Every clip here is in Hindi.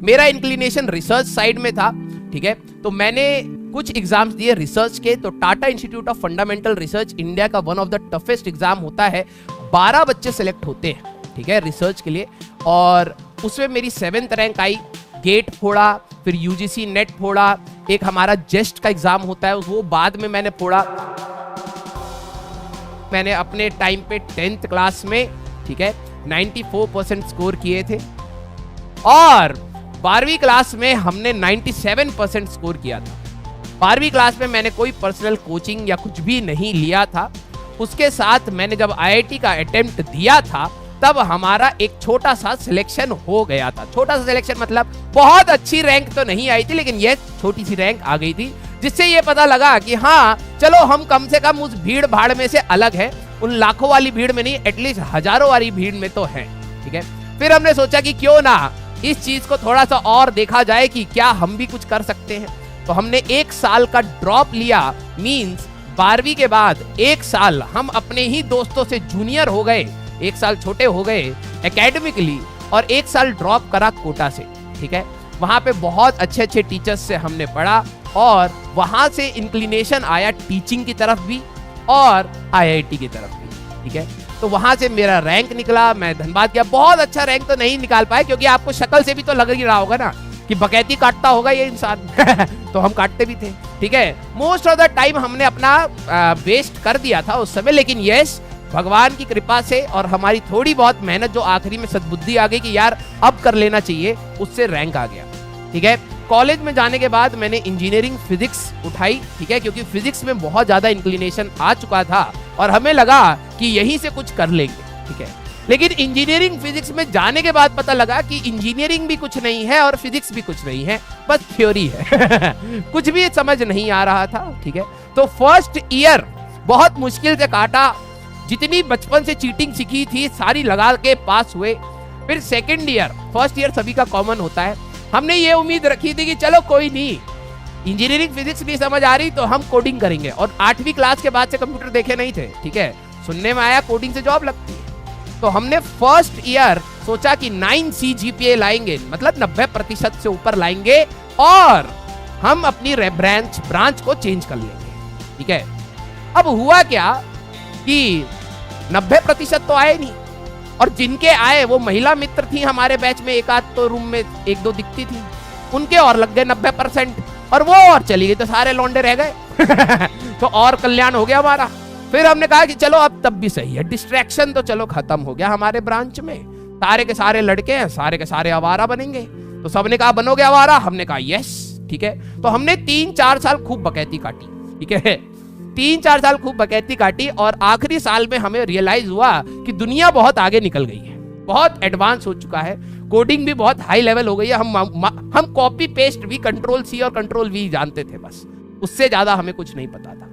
मेरा इंक्लिनेशन रिसर्च साइड में था, ठीक है। तो मैंने कुछ एग्जाम्स दिए रिसर्च के। तो Tata institute of fundamental research India का one of the toughest exam होता है। 12 बच्चे सेलेक्ट होते हैं, ठीक है, रिसर्च के लिए। और उसमें मेरी 7th रैंक आई। गेट फोड़ा, फिर यूजीसी नेट फोड़ा, एक हमारा जेस्ट का एग्जाम होता है वो बाद में मैंने फोड़ा। मैंने अपने टाइम पे 10th क्लास में, ठीक है, 94% स्कोर किए थे और 12वीं क्लास में हमने 97% स्कोर किया था। 12वीं क्लास में मैंने कोई पर्सनल कोचिंग या कुछ भी नहीं लिया था। उसके साथ मैंने जब आईआईटी का अटेम्प्ट दिया था तब हमारा एक छोटा सा सिलेक्शन हो गया था। छोटा सा सिलेक्शन मतलब बहुत अच्छी रैंक तो नहीं आई थी, लेकिन ये छोटी सी रैंक आ गई थी, जिससे ये पता लगा कि हाँ चलो हम कम से कम उस भीड़ भाड़ में से अलग है, उन लाखों वाली भीड़ में नहीं, एटलीस्ट हजारों वाली भीड़ में तो है, ठीक है। फिर हमने सोचा कि क्यों ना इस चीज को थोड़ा सा और देखा जाए कि क्या हम भी कुछ कर सकते हैं। तो हमने 1 साल का ड्रॉप लिया, मींस 12वीं के बाद 1 साल हम अपने ही दोस्तों से जूनियर हो गए, 1 साल छोटे हो गए एकेडमिकली, और 1 साल ड्रॉप करा कोटा से, ठीक है। वहां पे बहुत अच्छे अच्छे टीचर्स से हमने पढ़ा और वहां से इंक्लिनेशन आया टीचिंग की तरफ भी और आईआईटी की तरफ भी, ठीक है। तो वहां से मेरा रैंक निकला, मैं धन्यवाद किया। बहुत अच्छा रैंक तो नहीं निकाल पाए क्योंकि आपको शक्ल से भी तो लग ही रहा होगा ना कि बकैती काटता होगा ये इंसान तो हम काटते भी थे, ठीक है। मोस्ट ऑफ द टाइम हमने अपना वेस्ट कर दिया था उस समय, लेकिन यस भगवान की कृपा से और हमारी थोड़ी बहुत मेहनत, जो आखिरी में सद्बुद्धि आ गई कि यार अब कर लेना चाहिए, उससे रैंक आ गया, ठीक है। कॉलेज में जाने के बाद मैंने इंजीनियरिंग फिजिक्स उठाई, ठीक है, क्योंकि फिजिक्स में बहुत ज्यादा इंक्लिनेशन आ चुका था और हमें लगा कि यहीं से कुछ कर लेंगे, ठीक है। लेकिन इंजीनियरिंग फिजिक्स में जाने के बाद पता लगा कि इंजीनियरिंग भी कुछ नहीं है और फिजिक्स भी कुछ नहीं है, बस थ्योरी है कुछ भी समझ नहीं आ रहा था, ठीक है। तो फर्स्ट ईयर बहुत मुश्किल से काटा, जितनी बचपन से चीटिंग सीखी थी सारी लगा के पास हुए। फिर सेकेंड ईयर, फर्स्ट ईयर सभी का कॉमन होता है, हमने ये उम्मीद रखी थी कि चलो कोई नहीं, इंजीनियरिंग फिजिक्स नहीं समझ आ रही तो हम कोडिंग करेंगे। और 8वीं क्लास के बाद से कंप्यूटर देखे नहीं थे, ठीक है, सुनने में आया कोडिंग से जॉब लगती है। तो हमने फर्स्ट ईयर सोचा कि 9 CGPA लाएंगे, मतलब 90% से ऊपर लाएंगे और हम अपनी ब्रांच को चेंज कर लेंगे, ठीक है। अब हुआ क्या कि 90% तो आए नहीं, और जिनके आए वो महिला मित्र थी हमारे बैच में, एक आध तो रूम में 1-2 दिखती थी, उनके और लग गए 90% और वो और चली गई, तो सारे लौंडे रह गए तो और कल्याण हो गया हमारा। फिर हमने कहा कि चलो अब तब भी सही है, डिस्ट्रैक्शन तो चलो खत्म हो गया हमारे ब्रांच में, सारे के सारे लड़के हैं, सारे के सारे आवारा बनेंगे। तो सबने कहा बनोगे आवारा, हमने कहा यस, ठीक है। तो हमने 3-4 साल खूब बकैती काटी, ठीक है, 3-4 साल खूब बकैती काटी और आखिरी साल में हमें रियलाइज हुआ कि दुनिया बहुत आगे निकल गई है, बहुत एडवांस हो चुका है, कोडिंग भी बहुत हाई लेवल हो गई है। हम कॉपी पेस्ट भी Ctrl+C और Ctrl+V जानते थे, बस उससे ज्यादा हमें कुछ नहीं पता था।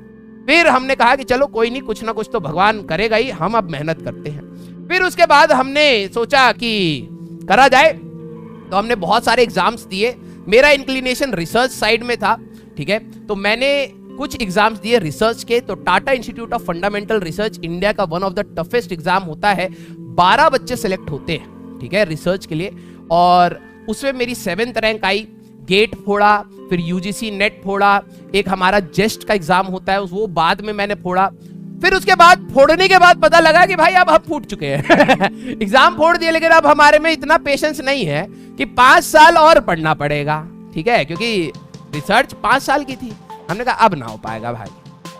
फिर हमने कहा कि चलो कोई नहीं, कुछ ना कुछ तो भगवान करेगा ही, हम अब मेहनत करते हैं। फिर उसके बाद हमने सोचा कि करा जाए, तो हमने बहुत सारे एग्जाम्स दिए। मेरा इंक्लिनेशन रिसर्च साइड में था, ठीक है। तो मैंने कुछ एग्जाम्स दिए रिसर्च के। तो Tata institute of fundamental research India का one of the toughest exam होता है। 12 बच्चे सेलेक्ट होते हैं, ठीक है, रिसर्च के लिए। और उसमें मेरी 7th रैंक आई। गेट फोड़ा, फिर यूजीसी नेट फोड़ा, एक हमारा जेस्ट का एग्जाम होता है वो बाद में मैंने फोड़ा। फिर उसके बाद फोड़ने के बाद पता लगा कि भाई अब हम फूट चुके हैं एग्जाम फोड़ दिए, लेकिन अब हमारे में इतना पेशेंस नहीं है कि 5 साल और पढ़ना पड़ेगा, ठीक है, क्योंकि रिसर्च 5 साल की थी। हमने कहा अब ना हो पाएगा भाई,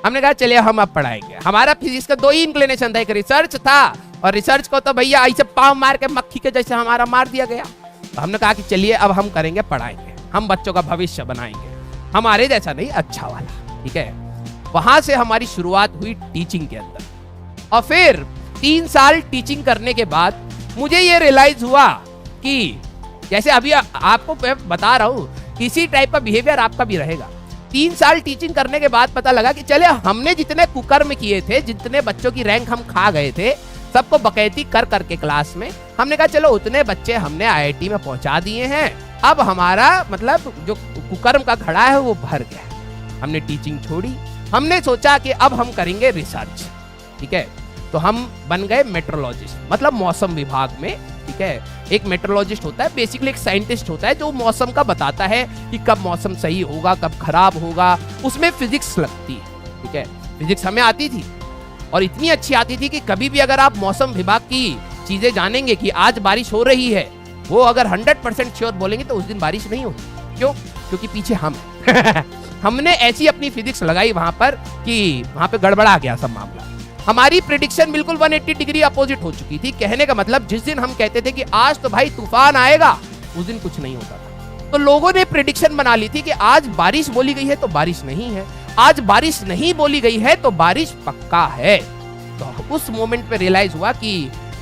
हमने कहा चलिए हम अब पढ़ाएंगे। हमारा फिजिक्स का 2 ही इंक्लिनेशन था, एक रिसर्च था और रिसर्च को तो भैया ऐसे पाँव मार के मक्खी के जैसे हमारा मार दिया गया। तो हमने कहा कि चलिए अब हम करेंगे, पढ़ाएंगे, हम बच्चों का भविष्य बनाएंगे, हमारे जैसा नहीं अच्छा वाला, ठीक है। वहां से हमारी शुरुआत हुई टीचिंग के अंदर। और फिर 3 साल टीचिंग करने के बाद मुझे ये रियलाइज हुआ कि जैसे अभी आपको बता रहा हूं, इसी टाइप का बिहेवियर आपका भी रहेगा। 3 साल टीचिंग करने के बाद पता लगा कि चले हमने जितने कुकर्म किए थे, जितने बच्चों की रैंक हम खा गए थे, सबको बकैती कर करके क्लास में, हमने कहा चलो उतने बच्चे हमने आईआईटी में पहुंचा दिए हैं, अब हमारा मतलब जो कुकर्म का घड़ा है वो भर गया। हमने टीचिंग छोड़ी, हमने सोचा कि अब हम करेंगे रिसर्च, ठीक है। तो हम बन गए मेट्रोलॉजिस्ट, मतलब मौसम विभाग में, ठीक ठीक है। एक मेट्रोलॉजिस्ट होता है, बेसिकली एक साइंटिस्ट होता है जो मौसम का बताता है कि कब मौसम सही होगा, कब खराब होगा। उसमें फिजिक्स लगती है, ठीक है। फिजिक्स हमें आती थी और इतनी अच्छी आती थी कि कभी भी अगर आप मौसम विभाग की चीजें जानेंगे कि आज बारिश हो रही है, वो अगर 100% श्योर बोलेंगे तो उस दिन बारिश नहीं होती। क्यों? क्योंकि पीछे हम हमने ऐसी अपनी फिजिक्स लगाई वहां पर कि वहां पे गड़बड़ा गया सब मामला। हमारी प्रिडिक्शन बिल्कुल 180 डिग्री अपोजिट हो चुकी थी। कहने का मतलब जिस दिन हम कहते थे कि आज तो भाई तूफान आएगा, उस दिन कुछ नहीं होता था। तो लोगों ने प्रिडिक्शन बना ली थी कि आज बारिश बोली गई है तो बारिश नहीं है, आज बारिश नहीं बोली गई है तो बारिश पक्का है। तो उस मोमेंट पे रियलाइज हुआ कि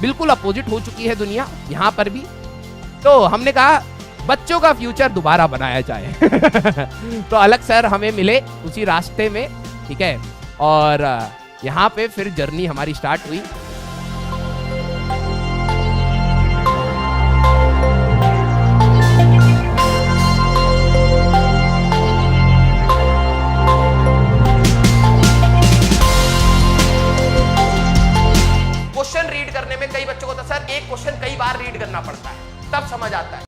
बिल्कुल अपोजिट हो चुकी है दुनिया यहाँ पर भी। तो हमने कहा बच्चों का फ्यूचर दोबारा बनाया जाए तो अलग सर हमें मिले उसी रास्ते में, ठीक है। और यहाँ पे फिर जर्नी हमारी स्टार्ट हुई। क्वेश्चन रीड करने में कई बच्चों को तो सर एक क्वेश्चन कई बार रीड करना पड़ता है, तब समझ आता है।